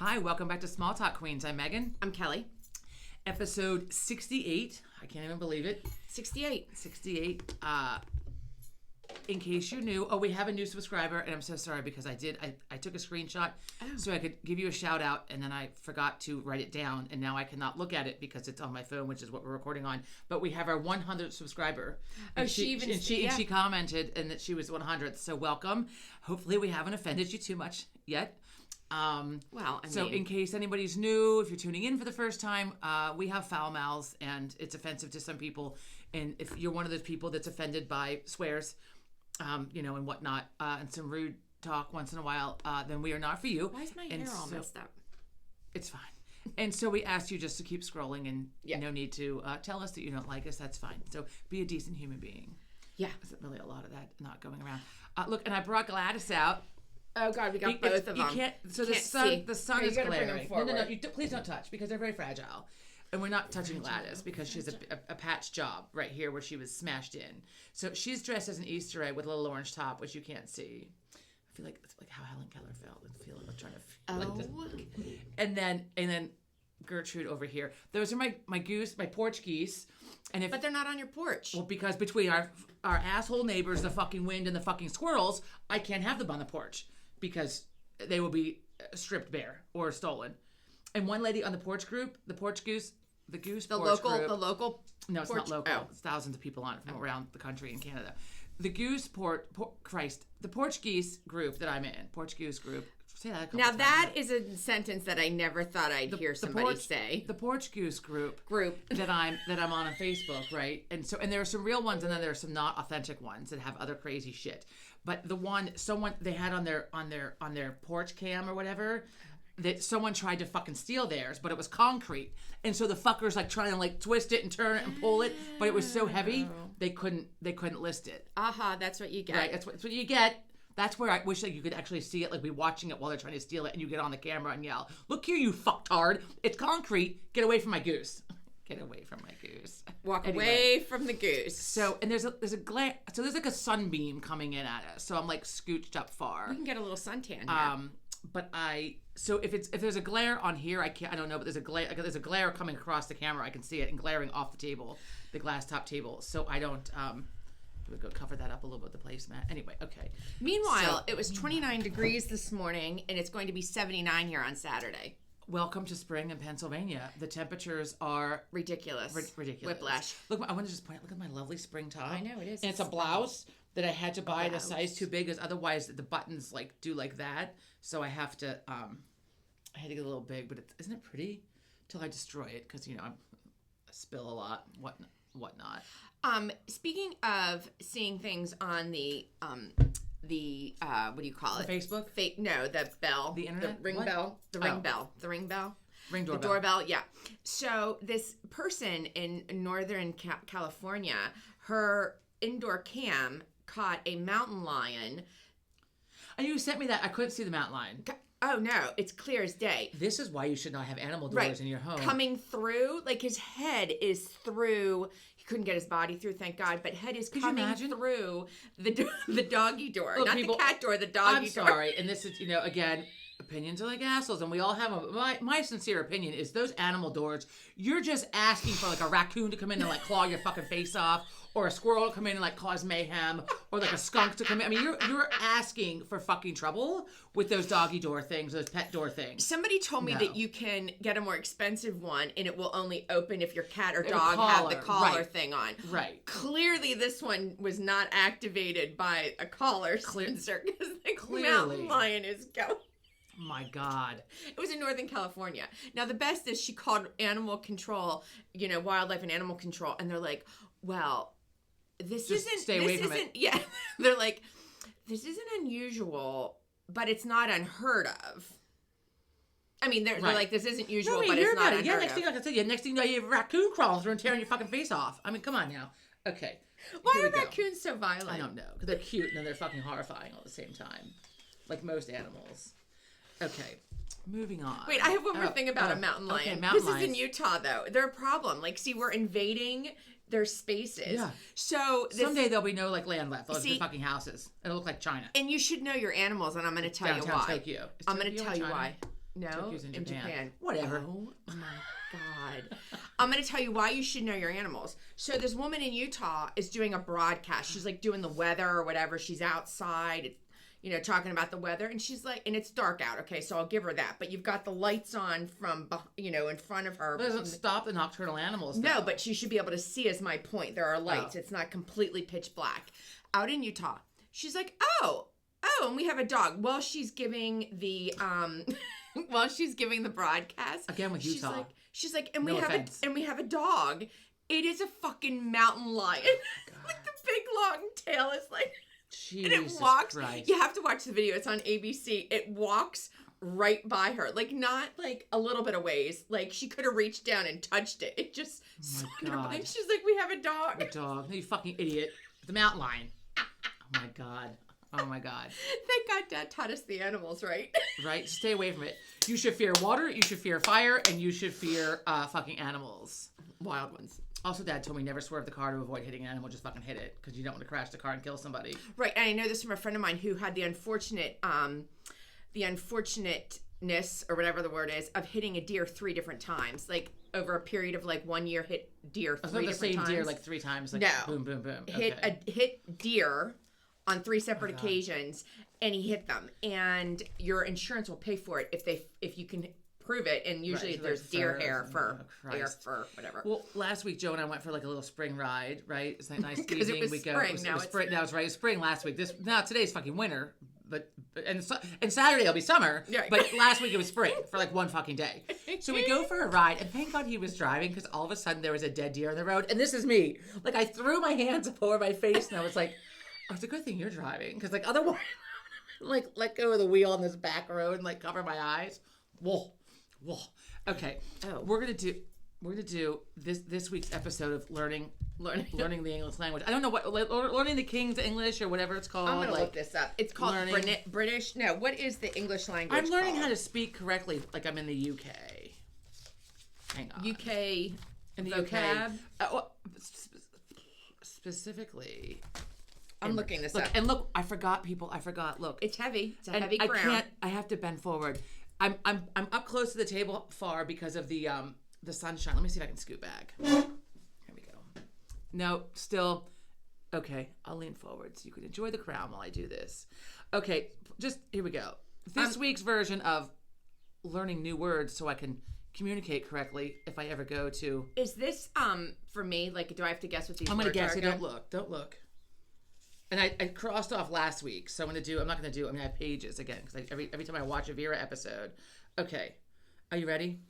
Hi, welcome back to Small Talk Queens. I'm Megan. I'm Kelly. Episode 68. I can't even believe it. 68. 68. In case you knew, we have a new subscriber, and I'm so sorry because I took a screenshot so I could give you a shout out, and then I forgot to write it down, and now I cannot look at it because it's on my phone, which is what we're recording on. But we have our 100th subscriber. And she commented and that she was 100th. So welcome. Hopefully we haven't offended you too much yet. So in case anybody's new, if you're tuning in for the first time, we have foul mouths and it's offensive to some people. And if you're one of those people that's offended by swears, and whatnot, and some rude talk once in a while, then we are not for you. Why is my hair all messed up? It's fine. And so we asked you just to keep scrolling and no need to tell us that you don't like us. That's fine. So be a decent human being. Yeah. There's really a lot of that not going around. Look, and I brought Gladys out. Oh God, we got both of them. The sun is glaring. No. Please don't touch because they're very fragile. And we're not touching Gladys because she's a patch job right here where she was smashed in. So she's dressed as an Easter egg with a little orange top, which you can't see. I feel like it's like how Helen Keller felt. I feel like I'm trying to feel like this. And then Gertrude over here. Those are my goose, my porch geese. But they're not on your porch. Well, because between our asshole neighbors, the fucking wind, and the fucking squirrels, I can't have them on the porch because they will be stripped bare or stolen. And one lady on the porch group, the porch goose, the local. No, it's not local. Oh. It's thousands of people on it from around the country in Canada. The goose the porch geese group that I'm in, porch goose group. Say that a couple times. That is a sentence that I never thought I'd hear somebody say. The porch goose group that I'm on Facebook, right? And there are some real ones, and then there are some not authentic ones that have other crazy shit. But the one someone they had on their porch cam or whatever, that someone tried to fucking steal theirs, but it was concrete, and so the fuckers like trying to like twist it and turn it and pull it, but it was so heavy they couldn't list it. That's what you get. Right, that's what you get. That's where I wish that you could actually see it, like be watching it while they're trying to steal it, and you get on the camera and yell, "Look here, you fucktard! It's concrete. Get away from my goose. Get away from my goose. Walk away from the goose." So, and there's a glare. So there's like a sunbeam coming in at us. So I'm like scooched up far. You can get a little suntan here. But if there's a glare on here, I don't know, but there's a glare coming across the camera. I can see it and glaring off the table, the glass top table. So I don't we'll go cover that up a little bit with the placemat. Anyway, okay. Meanwhile, it was 29 degrees this morning, and it's going to be 79 here on Saturday. Welcome to spring in Pennsylvania. The temperatures are ridiculous. Ridiculous. Whiplash. Look, I want to just point out, look at my lovely spring top. I know, it is. And it's a blouse that I had to buy in a size too big, because otherwise the buttons like do like that. So I had to get a little big, but isn't it pretty? Till I destroy it, because I spill a lot, whatnot. Speaking of seeing things on the what do you call it? Facebook? The bell. The internet? The ring bell. The ring bell. The ring bell. Ring doorbell. The doorbell, yeah. So this person in Northern California, her indoor cam caught a mountain lion. And you sent me that. I couldn't see the mountain lion. Oh, no. It's clear as day. This is why you should not have animal doors in your home. Coming through, like his head is through. He couldn't get his body through, thank God, but head is coming through the doggy door. Look, not the cat door, the doggy door. I'm sorry. And this is, again, opinions are like assholes, and we all have them. My sincere opinion is those animal doors, you're just asking for like a raccoon to come in and like claw your fucking face off, or a squirrel to come in and like cause mayhem, or like a skunk to come in. I mean, you're asking for fucking trouble with those doggy door things, those pet door things. Somebody told me that you can get a more expensive one, and it will only open if your cat or dog have the collar thing on. Right. Clearly, this one was not activated by a collar sensor, because the mountain lion is going. My God. It was in Northern California. Now, the best is she called animal control, wildlife and animal control, and they're like, well, stay away from it. Yeah. They're like, this isn't unusual, but it's not unheard of. I mean, they're like, this isn't usual, but it's not unheard of. Yeah, next thing you know, you have a raccoon crawling through and tearing your fucking face off. I mean, come on now. Okay. Why are raccoons so violent? I don't know. Because they're cute and then they're fucking horrifying all at the same time. Like most animals. Okay. Moving on. Wait, I have one more thing about a mountain lion. Okay, mountain lions. This is in Utah, though. They're a problem. Like, see, we're invading their spaces. Yeah. So someday there'll be no like land left. They'll be fucking houses. It'll look like China. And you should know your animals, and I'm going to tell you why. Tokyo. I'm going to tell you why. No, Tokyo's in Japan. Whatever. Oh my God. I'm going to tell you why you should know your animals. So this woman in Utah is doing a broadcast. She's like doing the weather or whatever. She's outside, talking about the weather. And she's like, and it's dark out. Okay, so I'll give her that. But you've got the lights on from, in front of her. It doesn't stop the nocturnal animals. No, but she should be able to see is my point. There are lights. Oh. It's not completely pitch black. Out in Utah, she's like, oh, and we have a dog. While she's giving the broadcast again with Utah, she's like, and we have a dog. It is a fucking mountain lion. Like the big long tail is like, Jesus and it walks. Christ. You have to watch the video. It's on ABC. It walks right by her, like not like a little bit of ways. Like she could have reached down and touched it. It just. Oh my God. And she's like, we have a dog. A dog. You fucking idiot. The mountain lion. Oh my God. Oh my God. Thank God Dad taught us the animals, right? Right? Stay away from it. You should fear water, you should fear fire, and you should fear fucking animals. Wild ones. Also, Dad told me never swerve the car to avoid hitting an animal. Just fucking hit it because you don't want to crash the car and kill somebody. Right. And I know this from a friend of mine who had the unfortunateness or whatever the word is of hitting a deer 3 different times. Like over a period of like 1 year, hit deer 3 different times. The same deer like 3 times. Like no. Boom, boom, boom. Hit deer on 3 separate occasions, and he hit them, and your insurance will pay for it if you can prove it. And usually there's deer hair, fur, whatever. Well, last week Joe and I went for like a little spring ride, right? It's like nice because it was spring. Now it's right. It's spring last week. Today's fucking winter, and Saturday it'll be summer. Right. But last week it was spring for like 1 fucking day. So we go for a ride, and thank God he was driving because all of a sudden there was a dead deer on the road, and this is me. Like I threw my hands up over my face, and I was like. Oh, it's a good thing you're driving, because like otherwise, like let go of the wheel on this back road and like cover my eyes. Whoa. Okay. Oh. We're gonna do this week's episode of learning the English language. I don't know what learning the King's English or whatever it's called. I'm gonna look this up. It's called British. No, what is the English language? I'm learning how to speak correctly, like I'm in the UK. Hang on. UK in the vocab? UK. Specifically. I'm looking this up. And look, I forgot. Look, it's heavy. It's a heavy crown. I have to bend forward. I'm up close to the table far because of the sunshine. Let me see if I can scoot back. Here we go. No, still okay. I'll lean forward so you can enjoy the crown while I do this. Okay, just here we go. This week's version of learning new words so I can communicate correctly if I ever go to. Is this for me? Like, do I have to guess what these? I'm gonna guess. Don't look. And I crossed off last week, so I'm not gonna do. I have pages again because every time I watch a Vera episode. Okay, are you ready?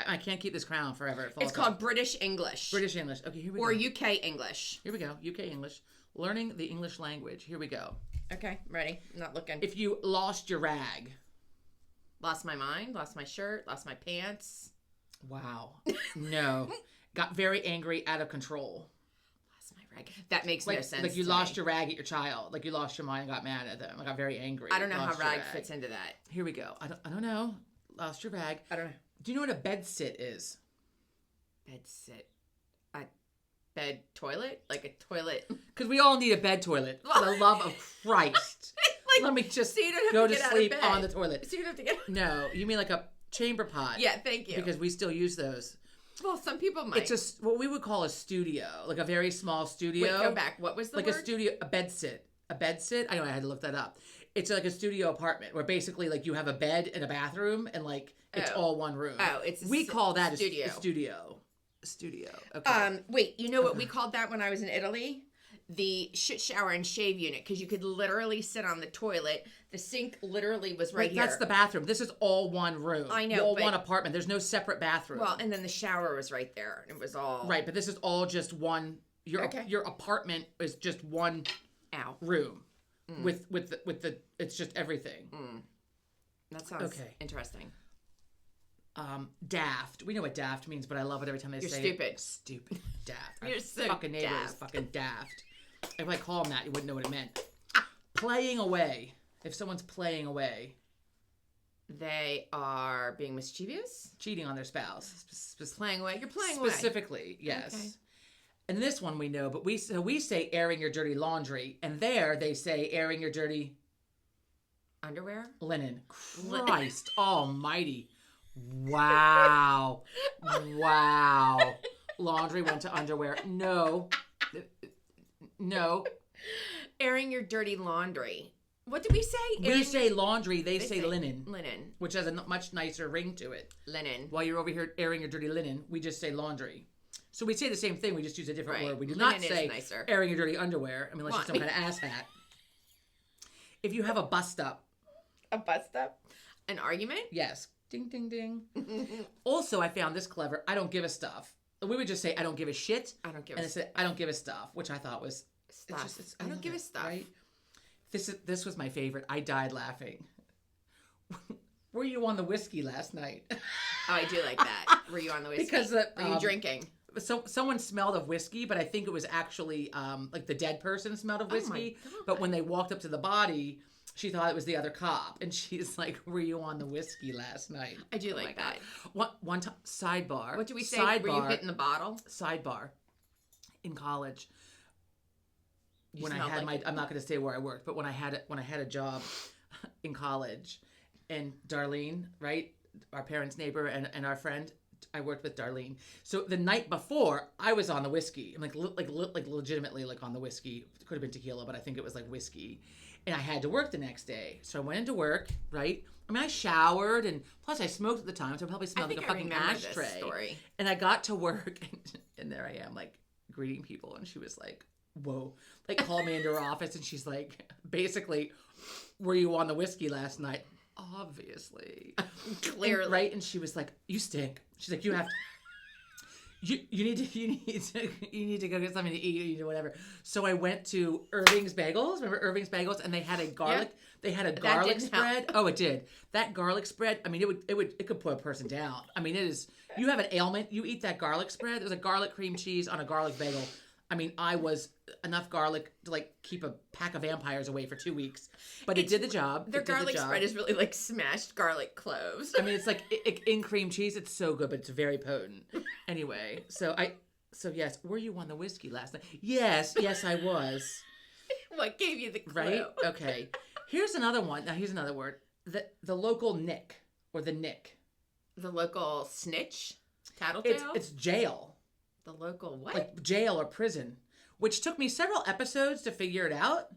I can't keep this crown forever. It's called British English. British English. Okay, here we go. Or UK English. Here we go. UK English. Learning the English language. Here we go. Okay, ready. I'm not looking. If you lost your rag. Lost my mind. Lost my shirt. Lost my pants. Wow. No. Got very angry, out of control. That makes no sense. Like you lost your rag at your child. Like you lost your mind and got mad at them. I got very angry. I don't know how rag fits into that. Here we go. I don't know. Lost your rag. I don't know. Do you know what a bed sit is? Bed sit. A bed toilet? Like a toilet. Because we all need a bed toilet. For the love of Christ. Like, let me just so you don't have go to to sleep on the toilet. So you don't have to get. No, you mean like a chamber pot. Yeah, thank you. Because we still use those. Well, some people might. It's what we would call a studio, like a very small studio. Wait, go back. What was the word? Like a studio, a bed sit. A bed sit? I know, I had to look that up. It's like a studio apartment where basically like you have a bed and a bathroom and like it's all one room. Oh, we call that studio. A studio. Okay. Wait, you know what we called that when I was in Italy? The shit shower and shave unit, because you could literally sit on the toilet. The sink literally was right here. That's the bathroom. This is all one room. I know, all one apartment. There's no separate bathroom. Well, and then the shower was right there. It was all right, but this is all just one. Your apartment is just one room with the. It's just everything. That sounds interesting. Daft. We know what daft means, but I love it every time they say stupid. It. Stupid. Daft. You're so fucking neighbor is fucking daft. If I call him that, you wouldn't know what it meant. Playing away. If someone's playing away. They are being mischievous? Cheating on their spouse. Playing away. You're playing away. Specifically, yes. Okay. And this one we know, but we say airing your dirty laundry, and there they say airing your dirty Underwear? Linen. Christ almighty. Wow. Wow. Laundry went to underwear. No. No. Airing your dirty laundry. What did we say? We say laundry. They say linen. Linen. Which has a much nicer ring to it. Linen. While you're over here airing your dirty linen, we just say laundry. So we say the same thing. We just use a different word. We do linen not say airing your dirty underwear. I mean, unless you're some kind of ass hat. If you have a bust up. A bust up? An argument? Yes. Ding, ding, ding. Also, I found this clever. I don't give a stuff. We would just say, I don't give a shit. I don't give a stuff. And it said, I don't give a stuff, which I thought was... Stuff. I don't give a stuff. Right? This was my favorite. I died laughing. Were you on the whiskey last night? Oh, I do like that. Were you on the whiskey? Because... Were you drinking? So someone smelled of whiskey, but I think it was actually like the dead person smelled of whiskey. Oh my God. But when they walked up to the body... She thought it was the other cop, and she's like, "Were you on the whiskey last night?" I do like that. One time, sidebar. What do we say? Sidebar, were you hitting the bottle? Sidebar. In college, when I had like I'm not going to say where I worked, but when I had a job in college, and Darlene, right, our parents' neighbor and our friend, I worked with Darlene. So the night before, I was on the whiskey. I'm like legitimately like on the whiskey. It could have been tequila, but I think it was like whiskey. And I had to work the next day. So I went into work, right? I mean, I showered, and plus I smoked at the time, so I probably smelled like a fucking ashtray. This story. And I got to work, and there I am, like, greeting people. And she was like, whoa. Like, called me into her office, and she's like, basically, were you on the whiskey last night? Obviously. Clearly. And, right? And she was like, you stink. She's like, you have to... You need to go get something to eat or whatever. So I went to Irving's Bagels. Remember Irving's Bagels? And they had a garlic. Yeah. They had a garlic spread. Help. Oh, it did. That garlic spread. I mean, it could put a person down. I mean, it is. You have an ailment. You eat that garlic spread. There was a garlic cream cheese on a garlic bagel. I mean, I was enough garlic to like keep a pack of vampires away for 2 weeks, but it did the job. Their garlic spread is really like smashed garlic cloves. I mean, it's like in cream cheese. It's so good, but it's very potent. Anyway, so yes, were you on the whiskey last night? Yes, I was. What gave you the clue? Right? Okay. Here's another one. Now here's another word. The local nick or the nick. The local snitch? Tattletale? It's jail. The local what? Like jail or prison, which took me several episodes to figure it out.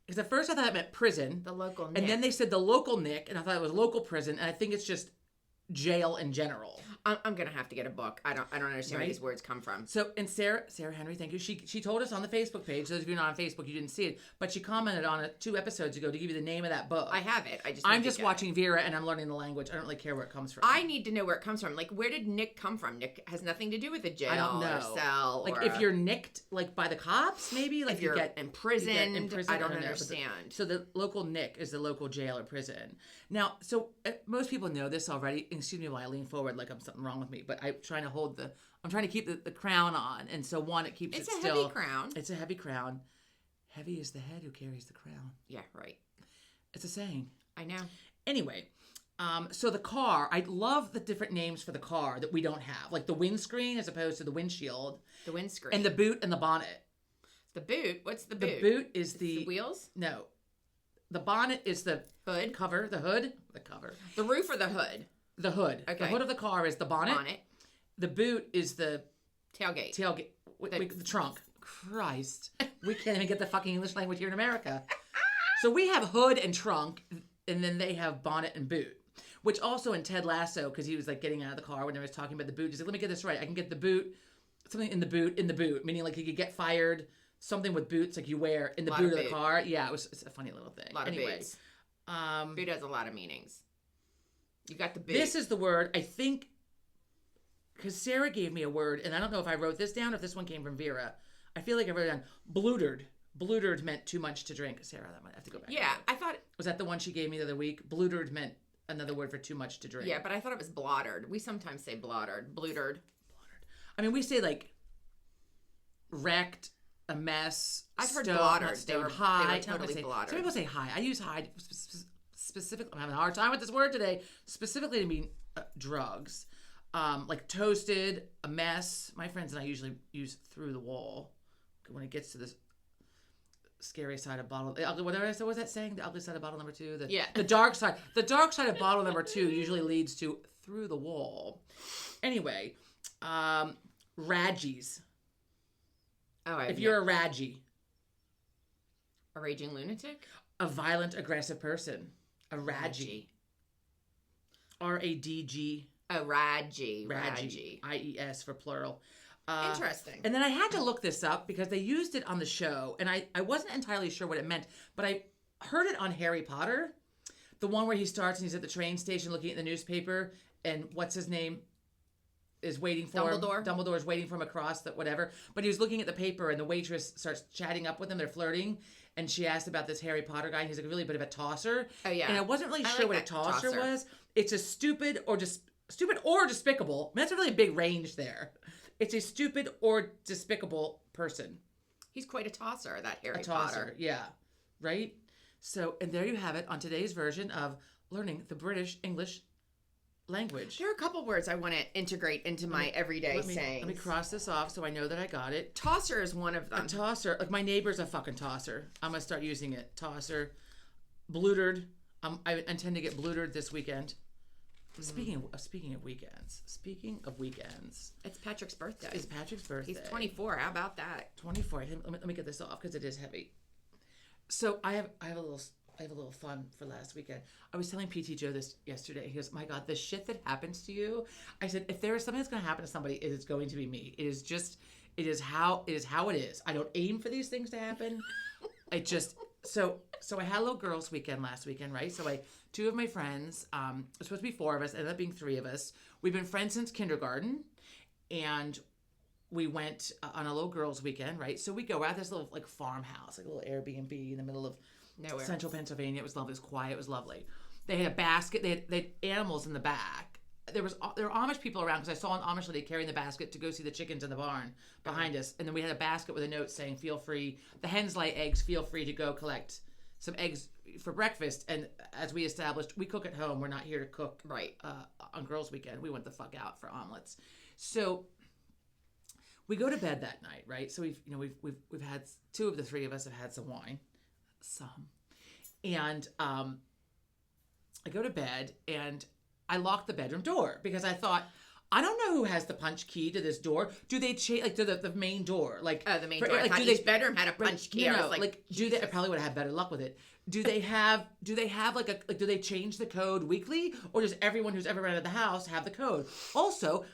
Because at first I thought it meant prison. The local nick. And then they said the local nick, and I thought it was local prison, and I think it's just jail in general. I'm gonna have to get a book. I don't understand where these words come from. So, and Sarah Henry, thank you. She told us on the Facebook page. Those of you not on Facebook, you didn't see it, but she commented on it 2 episodes ago to give you the name of that book. I have it. I'm just watching Vera, and I'm learning the language. I don't really care where it comes from. I need to know where it comes from. Like, where did Nick come from? Nick has nothing to do with a jail. I don't know. Or cell. Like, if you're nicked, like by the cops, maybe. Like if you're imprisoned. I don't understand. So the local nick is the local jail or prison. Now, so most people know this already. Excuse me while I lean forward, like I'm something wrong with me, but I'm trying to keep the crown on, and so it keeps it still. It's a heavy crown. It's a heavy crown. Heavy is the head who carries the crown. Yeah, right. It's a saying. I know. Anyway, so the car, I love the different names for the car that we don't have, like the windscreen as opposed to the windshield. The windscreen. And the boot and the bonnet. The boot? What's the boot? The boot is the wheels? No. The bonnet is the hood. Cover. The hood. The cover. The roof or the hood? The hood. Okay. The hood of the car is the bonnet. The boot is the tailgate. The trunk. Christ. We can't even get the fucking English language here in America. So we have hood and trunk, and then they have bonnet and boot. Which also in Ted Lasso, because he was like getting out of the car when they was talking about the boot, he's like, let me get this right. I can get the boot, something in the boot, meaning like you could get fired, something with boots like you wear in the boot of the car. Yeah, it's a funny little thing. A lot of boots. Boot has a lot of meanings. You got the boot. This is the word, I think, because Sarah gave me a word, and I don't know if I wrote this down or if this one came from Vera. I feel like I wrote it down. Blootered. Blootered meant too much to drink. Sarah, that might have to go back. Yeah, I thought... Was that the one she gave me the other week? Blootered meant another word for too much to drink. Yeah, but I thought it was blottered. We sometimes say blottered. Blootered. I mean, we say like wrecked, a mess, I've heard blottered. They were high. They were totally blottered. Some people say high. I use high specifically. I'm having a hard time with this word today. Specifically to mean drugs. Like toasted, a mess. My friends and I usually use through the wall when it gets to this scary side of bottle. Whatever. So what was that saying? The ugly side of bottle number 2. Yeah. The dark side. The dark side of bottle number 2 usually leads to through the wall. Anyway, Radgies. Oh, if you're a Radgie, a raging lunatic, a violent, aggressive person, a Radgie. R-A-D-G. A Radgie. I-E-S for plural. Interesting. And then I had to look this up because they used it on the show, and I wasn't entirely sure what it meant, but I heard it on Harry Potter, the one where he starts and he's at the train station looking at the newspaper, and what's his name is waiting for Dumbledore. him. Dumbledore is waiting for him across the whatever, but he was looking at the paper, and the waitress starts chatting up with him. They're flirting, and she asked about this Harry Potter guy, and he's like really a bit of a tosser. Oh yeah. And I wasn't really sure like what a tosser was. It's a stupid or despicable. I mean, that's a really big range there. It's a stupid or despicable person. He's quite a tosser, that Harry Potter. Potter. Yeah. Right? So, and there you have it on today's version of learning the British English language. There are a couple words I want to integrate into my everyday sayings. Let me cross this off so I know that I got it. Tosser is one of them. A tosser. Like my neighbor's a fucking tosser. I'm going to start using it. Tosser. Blutered. I intend to get blutered this weekend. Speaking of weekends. It's Patrick's birthday. It's Patrick's birthday. He's 24. How about that? 24. Let me get this off because it is heavy. So I have a little fun for last weekend. I was telling PT Joe this yesterday. He goes, "My God, the shit that happens to you." I said, "If there is something that's going to happen to somebody, it is going to be me. It is how it is. I don't aim for these things to happen. I just." So I had a little girls' weekend last weekend, right? So two of my friends, it was supposed to be 4 of us, ended up being 3 of us. We've been friends since kindergarten, and we went on a little girls' weekend, right? So we go out this little like farmhouse, like a little Airbnb in the middle of nowhere, central Pennsylvania. It was lovely. It was quiet. It was lovely. They had a basket. They had animals in the back. There were Amish people around because I saw an Amish lady carrying the basket to go see the chickens in the barn behind us. And then we had a basket with a note saying, "Feel free. The hens lay eggs. Feel free to go collect some eggs for breakfast." And as we established, we cook at home. We're not here to cook on girls' weekend. We went the fuck out for omelets. So we go to bed that night, right? So we've had 2 of the 3 of us have had some wine, and I go to bed and I locked the bedroom door because I thought, I don't know who has the punch key to this door. Do they change like to the main door? Like the main door. Like, I thought each bedroom had a punch key. I was like do they? I probably would have had better luck with it. Do they have like do they change the code weekly, or does everyone who's ever rented the house have the code? Also,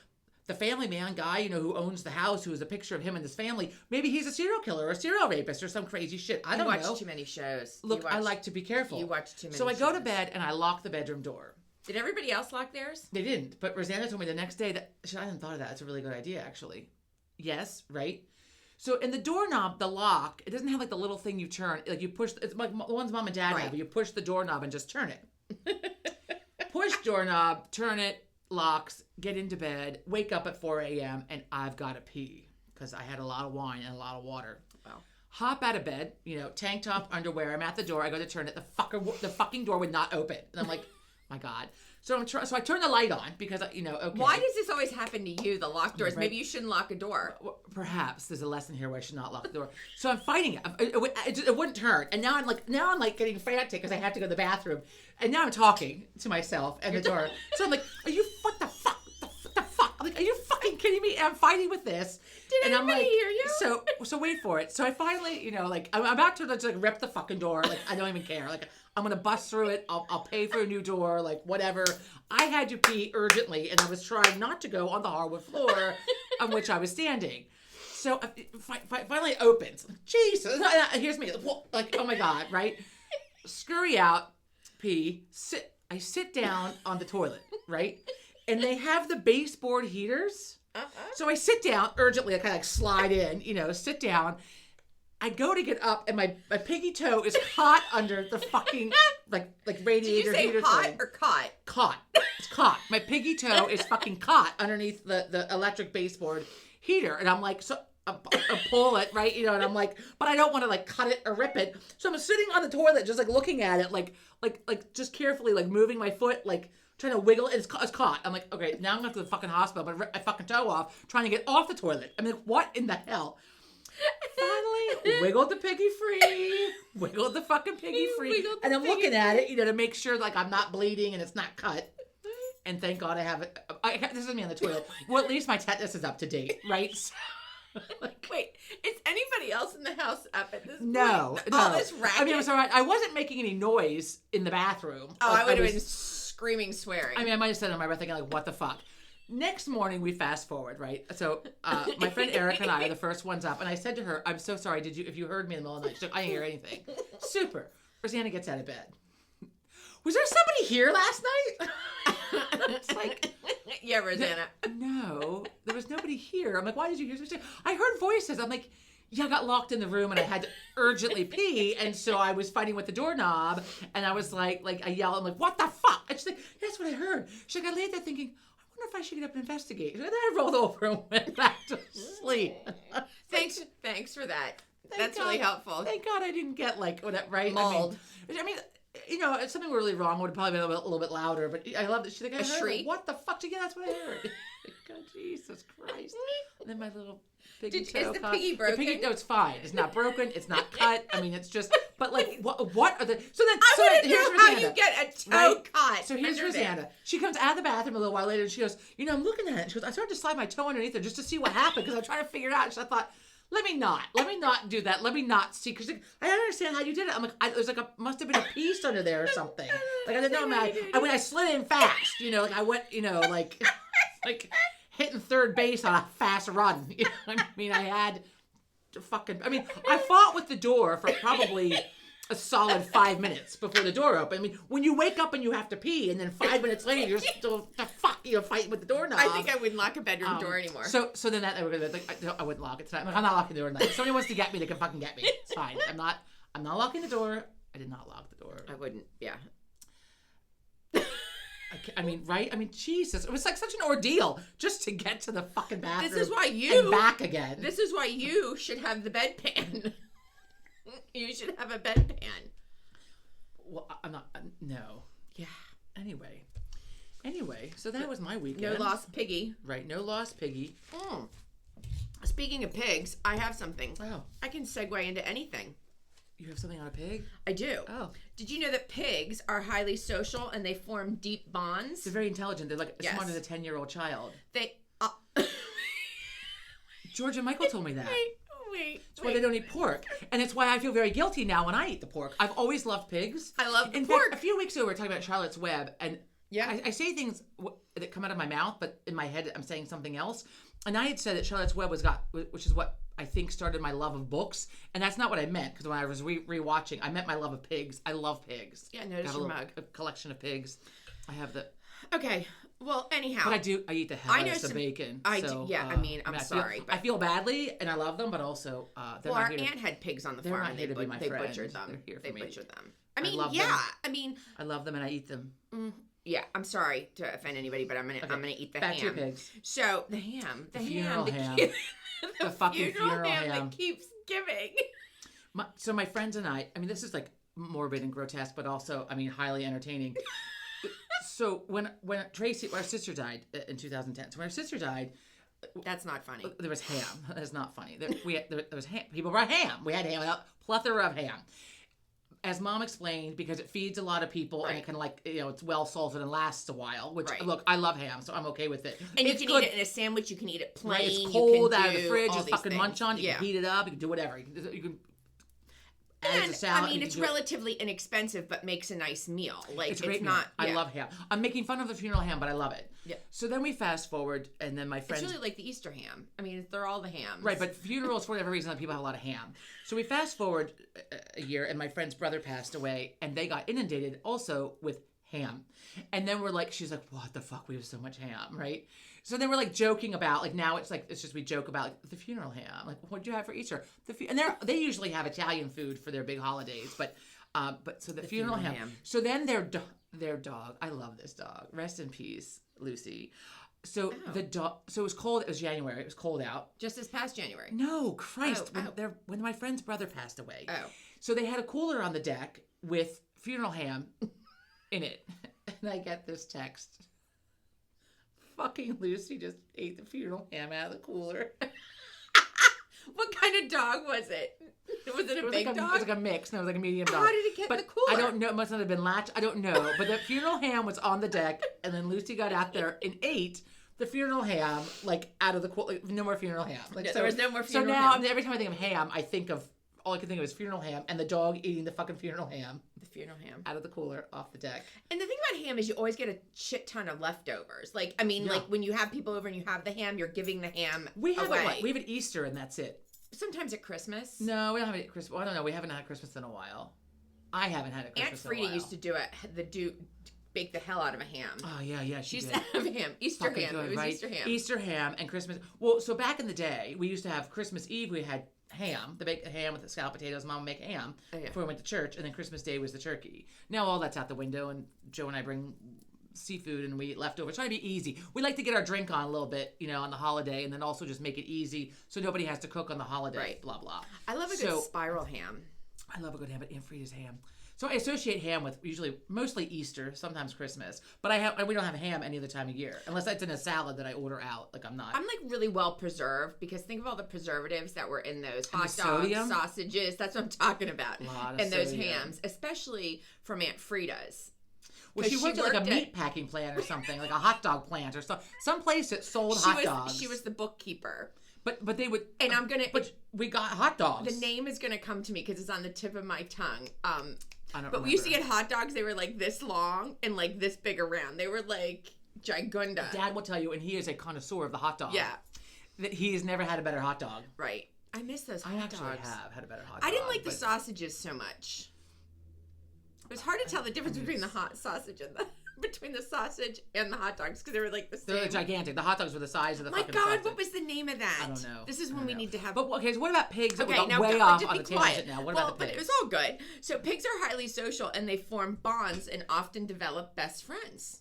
the family man guy, who owns the house, who is a picture of him and his family, maybe he's a serial killer or a serial rapist or some crazy shit. I don't know. You watch too many shows. Look, I like to be careful. You watch too many So I shows. go to bed and I lock the bedroom door. Did everybody else lock theirs? They didn't, but Rosanna told me the next day that I hadn't thought of that. It's a really good idea, actually. Yes, right? So in the doorknob, the lock, it doesn't have like the little thing you turn. Like you push, it's like the ones Mom and Dad have. You push the doorknob and just turn it. Push doorknob, turn it, locks, get into bed, wake up at 4 a.m. and I've got to pee because I had a lot of wine and a lot of water. Wow. Hop out of bed, tank top, underwear. I'm at the door. I go to turn it. The fucking door would not open. And I'm like, my God. So I turn the light on because, okay. Why does this always happen to you, the locked doors? Right. Maybe you shouldn't lock a door. Perhaps there's a lesson here where I should not lock the door. So I'm fighting it. It wouldn't turn. And now I'm like getting frantic because I have to go to the bathroom. And now I'm talking to myself and the door. So I'm like, what the fuck? The fuck? I'm like, are you fucking kidding me? And I'm fighting with this. Did anybody hear you? So wait for it. So I finally, I'm about to just rip the fucking door. Like, I don't even care. Like, I'm going to bust through it. I'll pay for a new door, like whatever. I had to pee urgently, and I was trying not to go on the hardwood floor on which I was standing. So finally it opens. Jesus. Here's me. Like, oh my God, right? Scurry out, pee, I sit down on the toilet, right? And they have the baseboard heaters. So I sit down urgently. I kind of like slide in, sit down. I go to get up, and my piggy toe is caught under the fucking like radiator. Did you say hot thing. or caught? Caught. It's caught. My piggy toe is fucking caught underneath the electric baseboard heater, and I'm like, so I pull it, right? And I'm like, but I don't want to like cut it or rip it. So I'm sitting on the toilet, just like looking at it, like just carefully, like moving my foot, like trying to wiggle it. It's caught. I'm like, okay, now I'm going to the fucking hospital. I'm going to rip my fucking toe off, trying to get off the toilet. I'm like, what in the hell? Finally, wiggled the piggy free. Wiggled the fucking piggy free. And I'm looking at it, to make sure like I'm not bleeding and it's not cut. And thank God I have it. This is me on the toilet. Well, at least my tetanus is up to date, right? Wait, is anybody else in the house up at this point? No. All this racket? I mean, it was all right. I wasn't making any noise in the bathroom. Oh, I would have been screaming, swearing. I mean, I might have said it on my breath thinking like, what the fuck? Next morning, we fast forward, right? So my friend Erica and I are the first ones up. And I said to her, I'm so sorry. If you heard me in the middle of the night? She's like, I didn't hear anything. Super. Rosanna gets out of bed. Was there somebody here last night? It's like, yeah, Rosanna. No, there was nobody here. I'm like, why did you hear something? I heard voices. I'm like, yeah, I got locked in the room and I had to urgently pee. And so I was fighting with the doorknob and I was like I yelled. I'm like, what the fuck? And she's like, that's what I heard. She's like, I laid there thinking, I wonder if I should get up and investigate. And then I rolled over and went back to sleep. Thanks for that. That's really helpful. Thank God I didn't get whatever, right? Mauled. I mean, if something were really wrong, would have probably been a little bit louder. But I love that she's like, I heard shriek. What the fuck? Yeah, that's what I heard. God, Jesus Christ! And then my little piggy toe. Is the piggy broken? No, it's fine. It's not broken. It's not cut. I mean, it's just. But what are the? So then, I want to here's know how Rosanna, you get a toe cut. So here's Rosanna. She comes out of the bathroom a little while later, and she goes, I'm looking at it. She goes, I started to slide my toe underneath it just to see what happened because I'm trying to figure it out. So I thought, let me not do that. Let me not see, because I don't understand how you did it. I'm like, there's must have been a piece under there or something. I didn't know. I slid in fast. I went, like hitting third base on a fast run. I mean, I had to I fought with the door for probably a solid 5 minutes before the door opened. I mean, when you wake up and you have to pee, and then 5 minutes later you're still fighting with the doorknob. I think I wouldn't lock a bedroom door anymore. So then that I wouldn't lock it tonight. I'm not locking the door tonight. If somebody wants to get me, they can fucking get me. It's fine. I'm not locking the door. I did not lock the door. I wouldn't. Yeah. I mean, right? I mean, Jesus, it was like such an ordeal just to get to the fucking bathroom. This is why and back again. This is why you should have the bedpan. You should have a bedpan. Well, I'm not. No. Yeah. Anyway, so that was my weekend. No lost piggy. Right, no lost piggy. Speaking of pigs, I have something. Oh. I can segue into anything. You have something on a pig? I do. Oh. Did you know that pigs are highly social and they form deep bonds? They're very intelligent. They're smarter than a 10-year-old child. They. George and Michael told me that. Wait. That's why they don't eat pork. And it's why I feel very guilty now when I eat the pork. I've always loved pigs. I love In pork. fact, a few weeks ago we were talking about Charlotte's Web, and yeah, I say things that come out of my mouth, but in my head I'm saying something else. And I had said that Charlotte's Web which is what I think started my love of books, and that's not what I meant, because when I was rewatching, I meant my love of pigs. I love pigs. Yeah, notice your mug. A collection of pigs. I have the. Okay. Well, anyhow. But I eat the hell out of some bacon. I'm sorry. I feel badly, and I love them, but also, they're well, not our aunt had pigs on the farm, and they butchered them. They butchered them. I mean, I love them, and I eat them. Yeah, I'm sorry to offend anybody, but I'm gonna eat the ham. Back to your pigs. So the ham, the funeral ham, the fucking funeral ham that keeps giving. So my friends and I mean, this is morbid and grotesque, but also, I mean, highly entertaining. So when Tracy, our sister, died in 2010. So when our sister died, that's not funny. There was ham. That's not funny. There was ham. People brought ham. We had ham, a plethora of ham. As Mom explained, because it feeds a lot of people, and it can it's well salted and lasts a while. Which look, I love ham, so I'm okay with it. And you can eat it in a sandwich. You can eat it plain. Right, it's cold out of the fridge. Just fucking things. Munch on. You can heat it up. You can do whatever. You can. And, I mean, it's relatively inexpensive, but makes a nice meal. It's a great meal. I love ham. I'm making fun of the funeral ham, but I love it. Yeah. So then we fast forward, and then my friends. It's really like the Easter ham. I mean, they're all the hams. Right, but funerals, for whatever reason, people have a lot of ham. So we fast forward a year, and my friend's brother passed away, and they got inundated also with ham. And then she's like, what the fuck? We have so much ham, right? So then we're joking about now it's just we joke about the funeral ham. What'd you have for Easter? And they usually have Italian food for their big holidays, but so the funeral ham. So then their dog. I love this dog. Rest in peace, Lucy. So the dog. So it was cold. It was January. It was cold out. Just this past January. No, Christ. When my friend's brother passed away. Oh. So they had a cooler on the deck with funeral ham in it, and I get this text. Fucking Lucy just ate the funeral ham out of the cooler. What kind of dog was it? Was it a big dog? It was like a mix. No, it was like a medium dog. How did it get in the cooler? I don't know. It must not have been latched. I don't know. But the funeral ham was on the deck, and then Lucy got out there and ate the funeral ham, like, out of the cooler. Like, no more funeral ham. Like, there was no more funeral ham. So now, I mean, every time I think of ham, I think of, all I can think of is funeral ham and the dog eating the fucking funeral ham. The funeral ham. Out of the cooler, off the deck. And the thing about ham is you always get a shit ton of leftovers. Like, I mean, like, when you have people over and you have the ham, you're giving the ham we have away. We have an Easter, and that's it. Sometimes at Christmas. No, we don't have it at Christmas. Well, I don't know. We haven't had Christmas in a while. I haven't had it Christmas Aunt Frida in a while. used to do it. Bake the hell out of a ham. Oh, yeah. She used to have ham. Easter Fucking ham. good, It was right? Easter ham. Easter ham and Christmas. Well, so back in the day, we used to have Christmas Eve. We had ham, the baked ham with the scalloped potatoes. Mom would make ham before we went to church, and then Christmas Day was the turkey. Now all that's out the window, and Joe and I bring seafood and we eat leftovers. Try to be easy. We like to get our drink on a little bit, on the holiday, and then also just make it easy so nobody has to cook on the holiday. Right. Blah blah. I love a good spiral ham. I love a good ham, but Aunt Frida's ham. So I associate ham with mostly Easter, sometimes Christmas. But we don't have ham any other time of year unless it's in a salad that I order out. Like I'm like really well preserved because think of all the preservatives that were in those hot dogs, sodium? Sausages. That's what I'm talking about. And those sodium. hams, especially from Aunt Frida's. Well, she worked at like a meat packing plant or something, like a hot dog plant or some place that sold hot dogs. She was the bookkeeper. But they would. And But we got hot dogs. The name is gonna come to me because it's on the tip of my tongue. I don't remember. We used to get hot dogs. They were like this long and like this big around. They were like gigunda. Dad will tell you, and he is a connoisseur of the hot dog. Yeah. That he has never had a better hot dog. Right. I miss those hot dogs. I actually have had a better hot dog. I didn't like the sausages so much. It was hard to tell the difference between the hot sausage and between the sausage and the hot dogs because they were like the same. They're gigantic. The hot dogs were the size of the fucking God, sausage. what was the name of that? I don't know. This is when we need to have. But okay, so what about pigs? Okay, we got now way go, off just on be the quiet. tangent now. What about the pigs? But it was all good. So pigs are highly social and they form bonds and often develop best friends.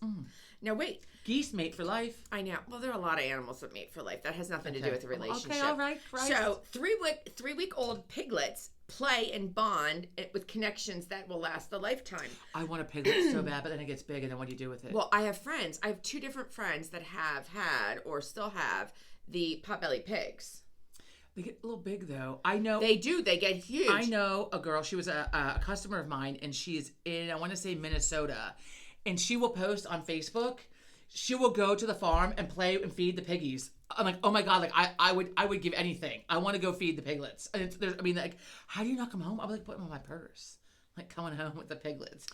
Now wait. Geese mate for life. I know. Well, there are a lot of animals that mate for life. That has nothing to do with the relationship. Okay, all right. So 3-week-old piglets play and bond with connections that will last a lifetime. I want a piglet so bad, but then it gets big, and then what do you do with it? Well, I have friends. I have 2 different friends that have had or still have the potbelly pigs. They get a little big, though. I know. They do. They get huge. I know a girl. She was a customer of mine, and she's in, I want to say, Minnesota. And she will post on Facebook. She will go to the farm and play and feed the piggies. I'm like, oh my God, like I would give anything. I want to go feed the piglets. And like, how do you not come home? I would like put them on my purse. Like coming home with the piglets.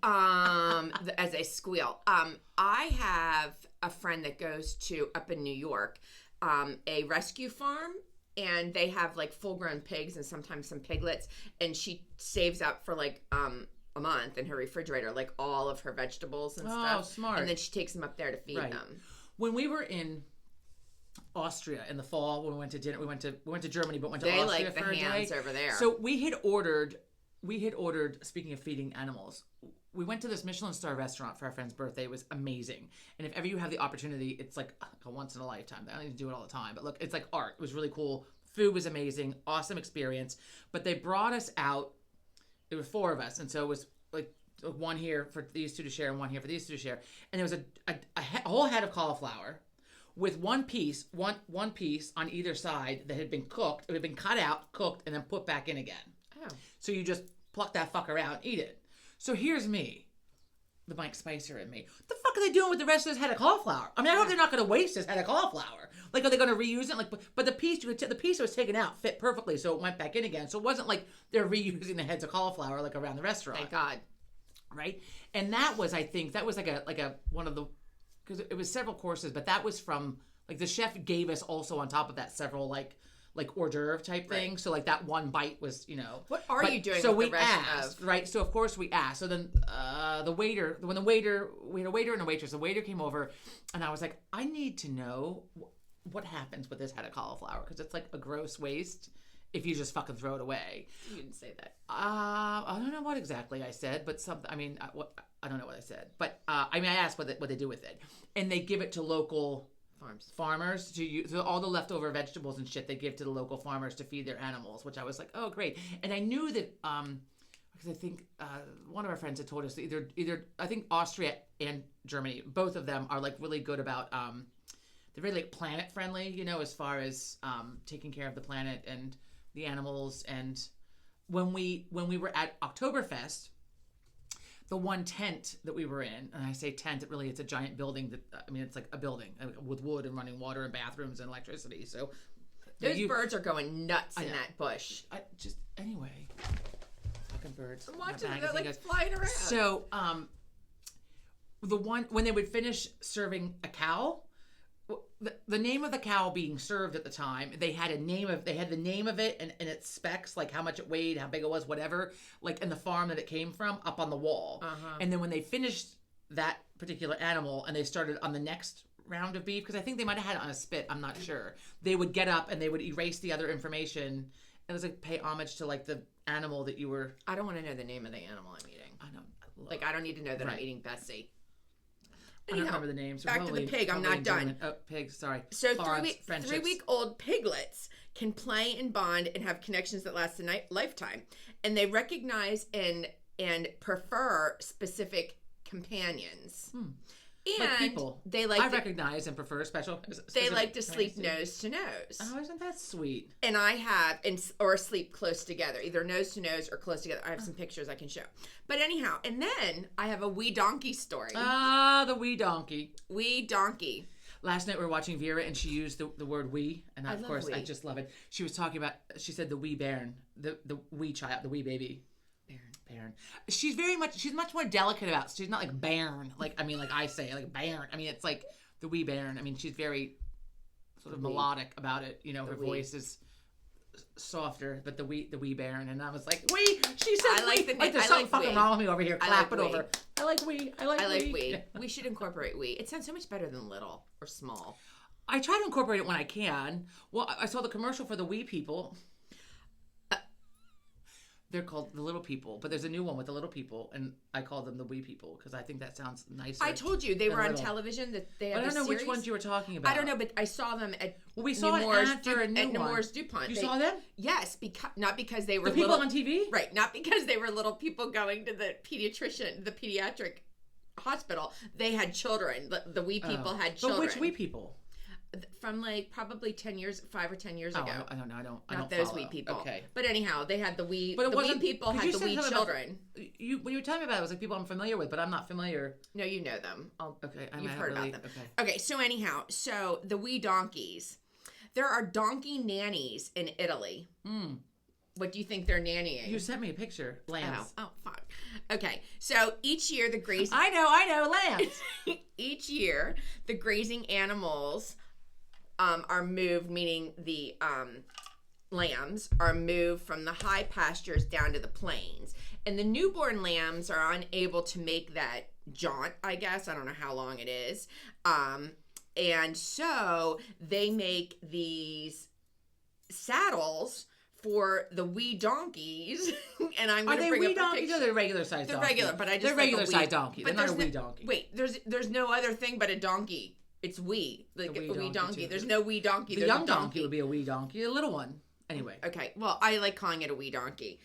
As they squeal. I have a friend that goes to, up in New York, a rescue farm. And they have like full grown pigs and sometimes some piglets. And she saves up for like, a month in her refrigerator, like all of her vegetables and stuff. Oh, smart. And then she takes them up there to feed them. When we were in Austria in the fall, when we went to dinner, we went to Germany, but went to Austria like the for a hams day. over there. So we had ordered, speaking of feeding animals, we went to this Michelin star restaurant for our friend's birthday. It was amazing. And if ever you have the opportunity, it's like a once in a lifetime. I don't need to do it all the time, but look, it's like art. It was really cool. Food was amazing. Awesome experience. But they brought us out. There were 4 of us, and so it was like one here for these 2 to share and one here for these 2 to share. And there was a whole head of cauliflower with one piece on either side that had been cooked. It had been cut out, cooked, and then put back in again. Oh. So you just pluck that fucker out and eat it. So here's me, the Mike Spicer in me. What the fuck are they doing with the rest of this head of cauliflower? I mean, I hope they're not going to waste this head of cauliflower. Like, are they going to reuse it? Like, but the piece that was taken out fit perfectly, so it went back in again. So it wasn't like they're reusing the heads of cauliflower like around the restaurant. Thank God. Right? And that was, I think, like a one of the, because it was several courses, but that was from, like, the chef gave us also on top of that several, like hors d'oeuvre type thing. Right. So, like, that one bite was, What are you doing so with we the rest asked, right? So, of course, we asked. So then we had a waiter and a waitress. The waiter came over, and I was like, I need to know what happens with this head of cauliflower, because it's like a gross waste if you just fucking throw it away. You didn't say that. I don't know what exactly I said, but something. I mean, I don't know what I said, but I asked what they do with it, and they give it to local farmers to use. So all the leftover vegetables and shit they give to the local farmers to feed their animals, which I was like, oh great. And I knew that because I think one of our friends had told us that either I think Austria and Germany, both of them are like really good about they're very like planet friendly, you know, as far as taking care of the planet and the animals. And when we were at Oktoberfest, the one tent that we were in, and I say tent, it's a giant building that, I mean, it's like a building with wood and running water and bathrooms and electricity. So those birds are going nuts in that bush. Anyway, fucking birds. I'm watching them, they're like flying around. So, when they would finish serving a cow, the name of the cow being served at the time, they had the name of it and its specs, like how much it weighed, how big it was, whatever, like in the farm that it came from, up on the wall. And then when they finished that particular animal and they started on the next round of beef, because I think they might have had it on a spit, I'm not sure, they would get up and they would erase the other information, and it was like pay homage to like the animal that you were. I don't want to know the name of the animal I'm eating. I don't need to know that I'm eating Bessie. I don't remember the names. Back to the pig. I'm not done. Oh, pigs, sorry. So 3-week-old piglets can play and bond and have connections that last a lifetime. And they recognize and prefer specific companions. And like people. I recognize and prefer special. They like to sleep nose to nose. Oh, isn't that sweet? And I have, or sleep close together, either nose to nose or close together. I have some pictures I can show. But anyhow, and then I have a wee donkey story. Ah, the wee donkey. Wee donkey. Last night we were watching Vera and she used the word wee, and of course I just love it. She was talking about, she said the wee bairn, the wee child, the wee baby. Bairn. She's much more delicate about it. She's not like bairn, like I say, like bairn. I mean, it's like the wee bairn. I mean, she's very sort of melodic about it. You know, her voice is softer, but the wee bairn. And I was like, wee. She said, there's something fucking wrong with me over here. Clap it over. I like wee. I like wee. We should incorporate wee. It sounds so much better than little or small. I try to incorporate it when I can. Well, I saw the commercial for the wee people. They're called the little people, but there's a new one with the little people, and I call them the wee people because I think that sounds nicer. I told you they were on television. That they have. I don't know which ones you were talking about. I don't know, but I saw them at. Well, we saw it after a new one. Nemours DuPont. You saw them? Yes, not because they were the people on TV, right? Not because they were little people going to the pediatric hospital. They had children. The wee people had children. But which wee people? From like probably 5 or 10 years ago. I don't know. I don't those wee people. Okay. But anyhow, they had the wee. But the wee people had the wee children. When you were telling me about it, it was like people I'm familiar with, but I'm not familiar. No, you know them. You've heard about them. Okay. So anyhow, the wee donkeys. There are donkey nannies in Italy. What do you think they're nannying? You sent me a picture. Lambs. Oh, fuck. Okay, so each year the grazing. I know, lambs. Each year the grazing animals are moved, meaning the lambs are moved from the high pastures down to the plains. And the newborn lambs are unable to make that jaunt, I guess. I don't know how long it is. And so they make these saddles for the wee donkeys. And I'm going to bring wee up donkeys or they're regular sized donkeys? They're regular, but I just they're regular sized donkey. They're not a wee donkey. Wait, there's no other thing but a donkey. It's wee, like a wee donkey. There's no wee donkey. The young donkey would be a wee donkey, a little one. Anyway. Okay. Well, I like calling it a wee donkey.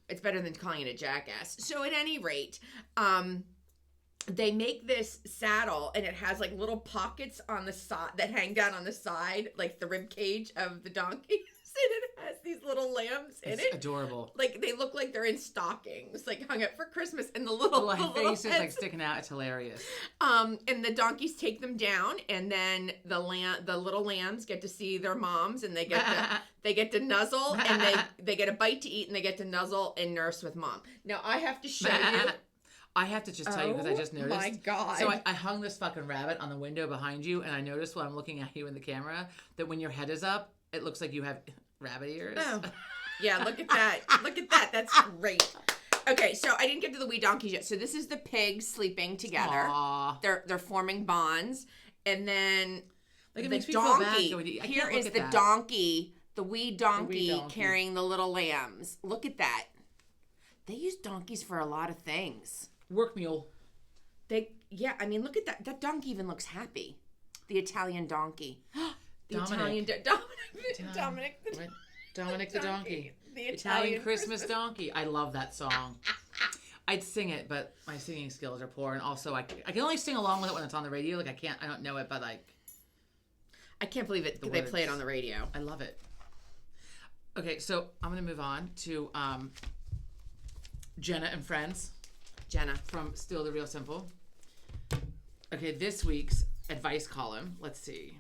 It's better than calling it a jackass. So at any rate, they make this saddle and it has like little pockets on the side that hang down on the side, like the rib cage of the donkey. And it has these little lambs in it. It's adorable. Like they look like they're in stockings, like hung up for Christmas. And the little faces like sticking out. It's hilarious. And the donkeys take them down, and then the little lambs get to see their moms, and they get to nuzzle, and they get a bite to eat, and they get to nuzzle and nurse with mom. Now I have to show you. I have to just tell you because I just noticed. Oh my God. So I hung this fucking rabbit on the window behind you, and I noticed while I'm looking at you in the camera that when your head is up, it looks like you have rabbit ears. Oh. Yeah, look at that. Look at that. That's great. Okay, so I didn't get to the wee donkeys yet. So this is the pigs sleeping together. Aww. They're forming bonds. And then like the donkey. Here is the donkey, the wee donkey carrying the little lambs. Look at that. They use donkeys for a lot of things. Work mule. I mean, look at that. That donkey even looks happy. The Italian donkey. Dominic the donkey. The Italian Christmas donkey. I love that song. I'd sing it, but my singing skills are poor, and also I can only sing along with it when it's on the radio. Like I don't know it, but like I can't believe it. They play it on the radio. I love it. Okay, so I'm going to move on to Jenna and Friends. Jenna. From Still the Real Simple. Okay, this week's advice column. Let's see.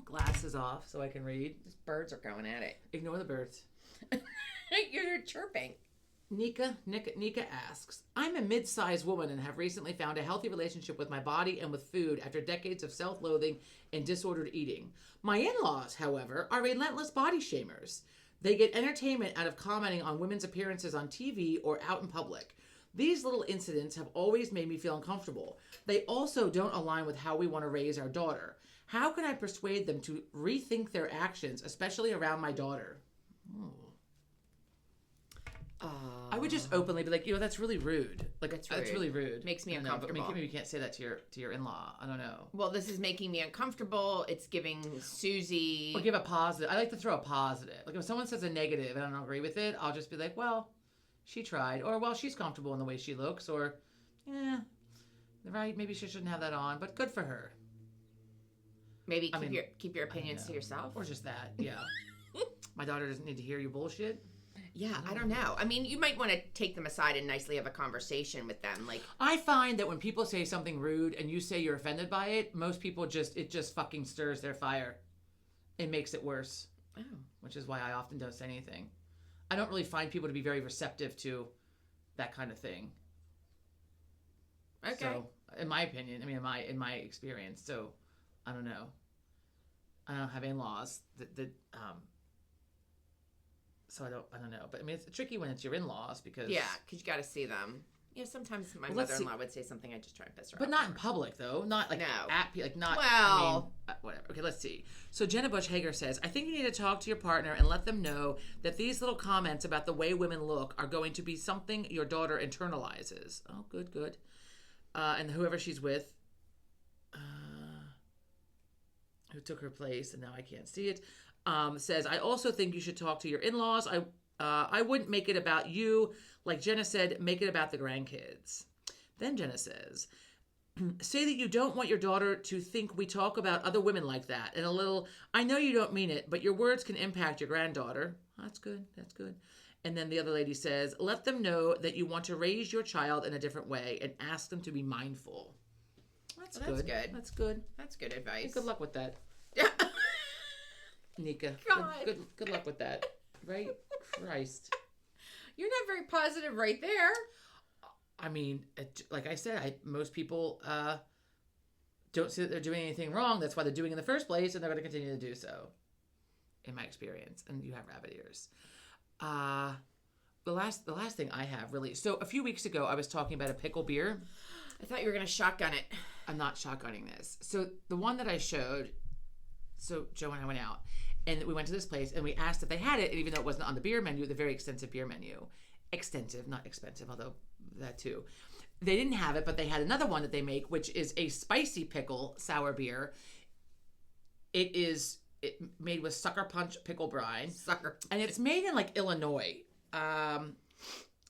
Glasses off so I can read. These birds are going at it. Ignore the birds. You're chirping. Nika asks, I'm a mid-sized woman and have recently found a healthy relationship with my body and with food after decades of self-loathing and disordered eating. My in-laws, however, are relentless body shamers. They get entertainment out of commenting on women's appearances on TV or out in public. These little incidents have always made me feel uncomfortable. They also don't align with how we want to raise our daughter. How can I persuade them to rethink their actions, especially around my daughter? I would just openly be like, that's really rude. Like, that's really rude. Makes me uncomfortable. But maybe you can't say that to your in-law. I don't know. Well, this is making me uncomfortable. It's giving Susie. Or give a positive. I like to throw a positive. Like, if someone says a negative and I don't agree with it, I'll just be like, well, she tried. Or, well, she's comfortable in the way she looks. Or, right, maybe she shouldn't have that on. But good for her. Maybe keep your opinions to yourself. Or just that, yeah. My daughter doesn't need to hear your bullshit. Yeah, I don't know. I mean, you might want to take them aside and nicely have a conversation with them. Like, I find that when people say something rude and you say you're offended by it, most people it just fucking stirs their fire. It makes it worse. Oh. Which is why I often don't say anything. I don't really find people to be very receptive to that kind of thing. Okay. So, in my opinion, in my experience, so I don't know. I don't have in-laws so I don't know. But I mean, it's tricky when it's your in-laws because you got to see them. Yeah, sometimes my mother-in-law would say something, I just try and piss her off. But not in public, though. Not like not. Well, whatever. Okay, let's see. So Jenna Bush Hager says, I think you need to talk to your partner and let them know that these little comments about the way women look are going to be something your daughter internalizes. Oh, good. And whoever she's with, who took her place, and now I can't see it. Says, I also think you should talk to your in-laws. I wouldn't make it about you. Like Jenna said, make it about the grandkids. Then Jenna says, say that you don't want your daughter to think we talk about other women like that. And a little, I know you don't mean it, but your words can impact your granddaughter. That's good. And then the other lady says, let them know that you want to raise your child in a different way and ask them to be mindful. That's good. That's good advice. Hey, good luck with that. Nika, good luck with that. Right? Christ. You're not very positive right there. I mean, like I said, most people don't see that they're doing anything wrong. That's why they're doing it in the first place, and they're going to continue to do so, in my experience. And you have rabbit ears. The last thing I have, really. So a few weeks ago, I was talking about a pickle beer. I thought you were going to shotgun it. I'm not shotgunning this. So the one that I showed, so Joe and I went out, and we went to this place, and we asked if they had it, and even though it wasn't on the beer menu, the very extensive beer menu. Extensive, not expensive, although that too. They didn't have it, but they had another one that they make, which is a spicy pickle sour beer. It made with sucker punch pickle brine. And it's made in like Illinois.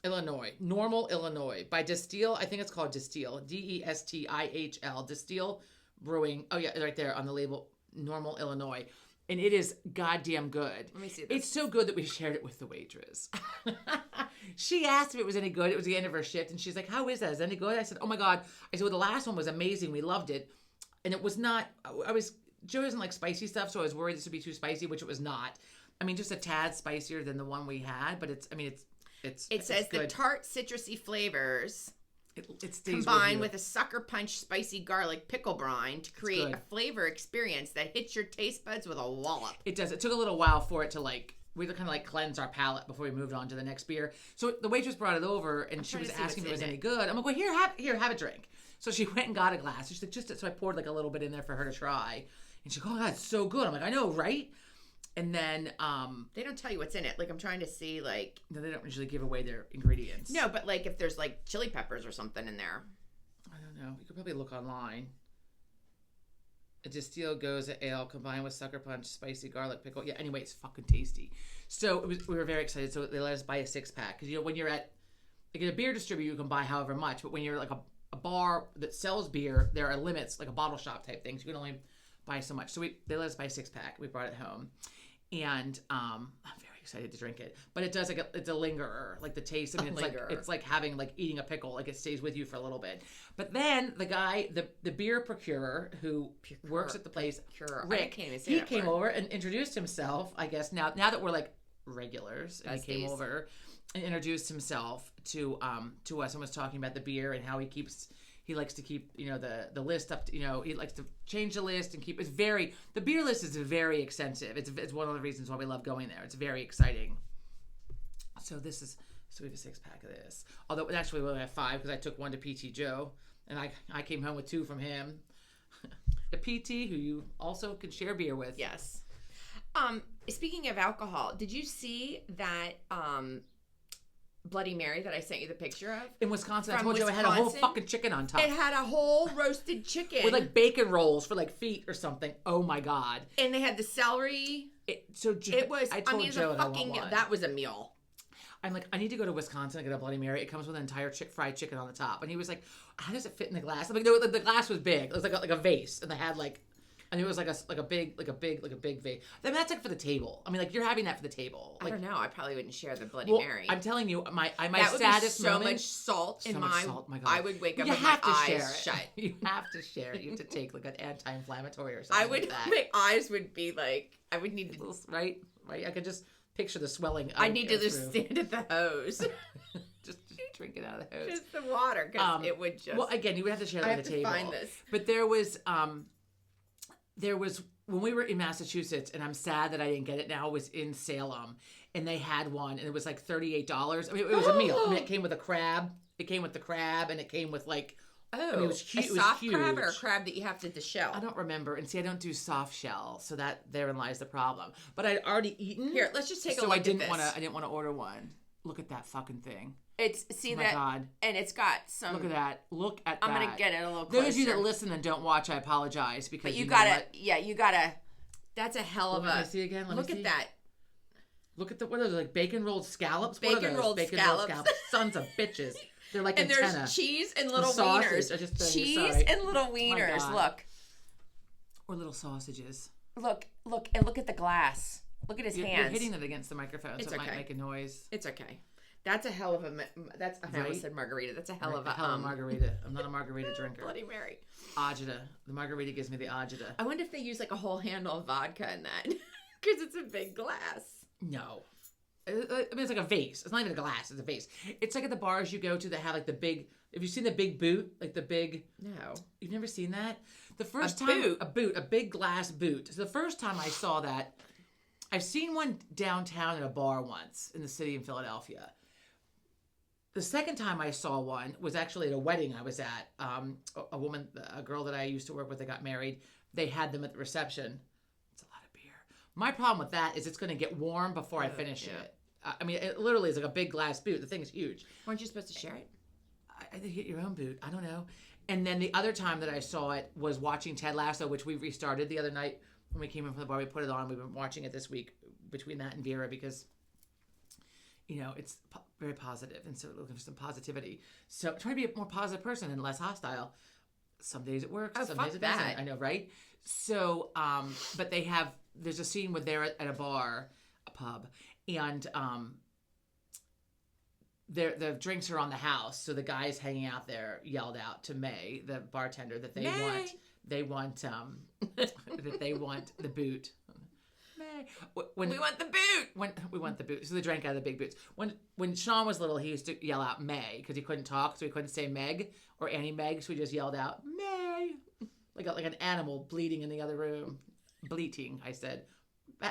Normal, Illinois. By Distill, I think it's called Distill. Destihl. Distill Brewing. Oh yeah, right there on the label. Normal, Illinois. And it is goddamn good. Let me see this. It's so good that we shared it with the waitress. She asked if it was any good. It was the end of her shift. And she's like, how is that? Is it any good? I said, oh my God. I said, well, the last one was amazing. We loved it. And it was not, Joe doesn't like spicy stuff, so I was worried this would be too spicy, which it was not. I mean, just a tad spicier than the one we had, but it says good. The tart citrusy flavors it combined with a sucker punch spicy garlic pickle brine to create a flavor experience that hits your taste buds with a wallop. It does. It took a little while for it to we kind of cleanse our palate before we moved on to the next beer. So the waitress brought it over and she was asking if it was any good. I'm like, well, here, have a drink. So she went and got a glass. She's like, so I poured a little bit in there for her to try. And she's like, oh God, it's so good. I'm like, I know, right? And then they don't tell you what's in it. I'm trying to see No, they don't usually give away their ingredients. No, but if there's chili peppers or something in there. I don't know. You could probably look online. A Distill Goose ale combined with sucker punch, spicy garlic pickle. Yeah, anyway, it's fucking tasty. So we were very excited. So they let us buy a 6-pack. Because, when you're at a beer distributor, you can buy however much. But when you're a bar that sells beer, there are limits, like a bottle shop type thing. So you can only buy so much. So they let us buy a 6-pack. We brought it home, and I'm very excited to drink it. But it does it's a lingerer, like the taste. I mean, it's like having like eating a pickle. Like it stays with you for a little bit. But then the guy, the beer procurer who works at the place, Rick, he came over and introduced himself. I guess now that we're like regulars, and he came over and introduced himself to us and was talking about the beer and how he likes to keep, the list up to, he likes to change the list and keep, the beer list is very extensive. It's one of the reasons why we love going there. It's very exciting. So we have a 6-pack of this. Although actually we only have 5 because I took one to PT Joe and I came home with 2 from him. A PT who you also can share beer with. Yes. Speaking of alcohol, did you see that, Bloody Mary that I sent you the picture of? In Wisconsin. I told you it had a whole fucking chicken on top. It had a whole roasted chicken. With like bacon rolls for like feet or something. Oh my God. And they had the celery. That was a meal. I'm like, I need to go to Wisconsin and get a Bloody Mary. It comes with an entire fried chicken on the top. And he was like, how does it fit in the glass? I'm like, no, the glass was big. It was like a vase. And they had and it was like a big vase. I mean, that's like for the table. I mean, like you're having that for the table. Like, I don't know. I probably wouldn't share the Bloody Mary. I'm telling you, my that saddest would be so moment. much salt in my. My God. I would wake up with my eyes shut. You have to share it. You have to take like an anti-inflammatory or something. My eyes would be like. I would need to. Right. I could just picture the swelling. I need to just stand at the hose. just drink it out of the hose. Just the water, because it would just. Well, again, you would have to share it at the table. Find this. But there was when we were in Massachusetts, and I'm sad that I didn't get it now, was in Salem, and they had one, and it was like $38. I mean, it was a meal. I mean, it came with a crab. It came with the crab, and it came with like, it was huge. A soft crab or a crab that you have to deshell? I don't remember. And see, I don't do soft shell, so therein lies the problem. But I'd already eaten. Here, let's just take a look I at this. I didn't want to order one. Look at that fucking thing. My God. And it's got some. Look at that. I'm gonna get it a little closer. Those of you that listen and don't watch, I apologize because. But you gotta. That's a hell of a. Let me see again. Look at that. Look at what are those, like bacon rolled scallops? Bacon rolled scallops. Sons of bitches. They're like and antenna. There's cheese and little wieners. And little wieners. Look. Or little sausages. Look at the glass. Look at his hands. You're hitting it against the microphone, so it might make a noise. It's okay. That's a hell of a. I almost said margarita. That's a hell of a margarita. I'm not a margarita drinker. Bloody Mary. Agita. The margarita gives me the agita. I wonder if they use like a whole handle of vodka in that, because it's a big glass. No. I mean, it's like a vase. It's not even a glass. It's a vase. It's like at the bars you go to that have like the big. Have you seen the big boot? Like the big. No. You've never seen that? The first time. A big glass boot. So the first time I saw that, I've seen one downtown at a bar once in the city in Philadelphia. The second time I saw one was actually at a wedding I was at. A girl that I used to work with that got married. They had them at the reception. It's a lot of beer. My problem with that is it's going to get warm before I finish it. I mean, it literally is like a big glass boot. The thing is huge. Weren't you supposed to share it? I think get your own boot. I don't know. And then the other time that I saw it was watching Ted Lasso, which we restarted the other night when we came in from the bar. We put it on. We've been watching it this week between that and Vera because, it's very positive, and so looking for some positivity. So trying to be a more positive person and less hostile. Some days it works, some days it doesn't. I know, right? So, but there's a scene where they're at a bar, a pub, and the drinks are on the house. So the guys hanging out there yelled out to May, the bartender, that they want the boot. When we want the boot. We want the boot. So they drank out of the big boots. When Sean was little, he used to yell out May because he couldn't talk, so he couldn't say Meg or Annie Meg, so he just yelled out May, like an animal bleeding in the other room. Bleating, I said. May.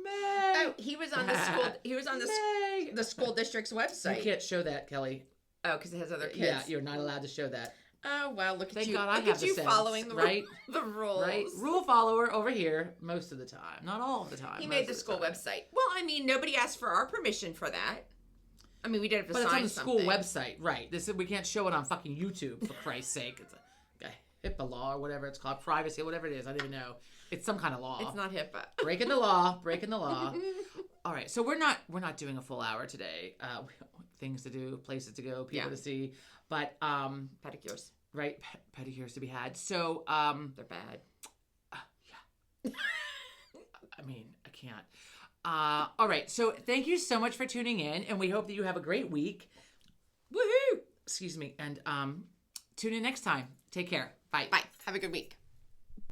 Oh, he was on the school. He was on the school district's website. You can't show that, Kelly. Oh, because it has other kids. Yeah, you're not allowed to show that. Oh, well, look at you. Thank God I have the sense, following the right? The rules. Right? Rule follower over here most of the time. Not all of the time. He made the school website. Well, I mean, nobody asked for our permission for that. I mean, we did have to sign something. But it's on the school website, right. We can't show it on fucking YouTube, for Christ's sake. It's a HIPAA law or whatever it's called. Privacy, whatever it is. I don't even know. It's some kind of law. It's not HIPAA. Breaking the law. All right, so we're not doing a full hour today. Things to do, places to go, people to see. But pedicures. Right, pedicures to be had. So they're bad. I mean, I can't. All right. So thank you so much for tuning in, and we hope that you have a great week. Woohoo! Excuse me. And tune in next time. Take care. Bye. Bye. Have a good week.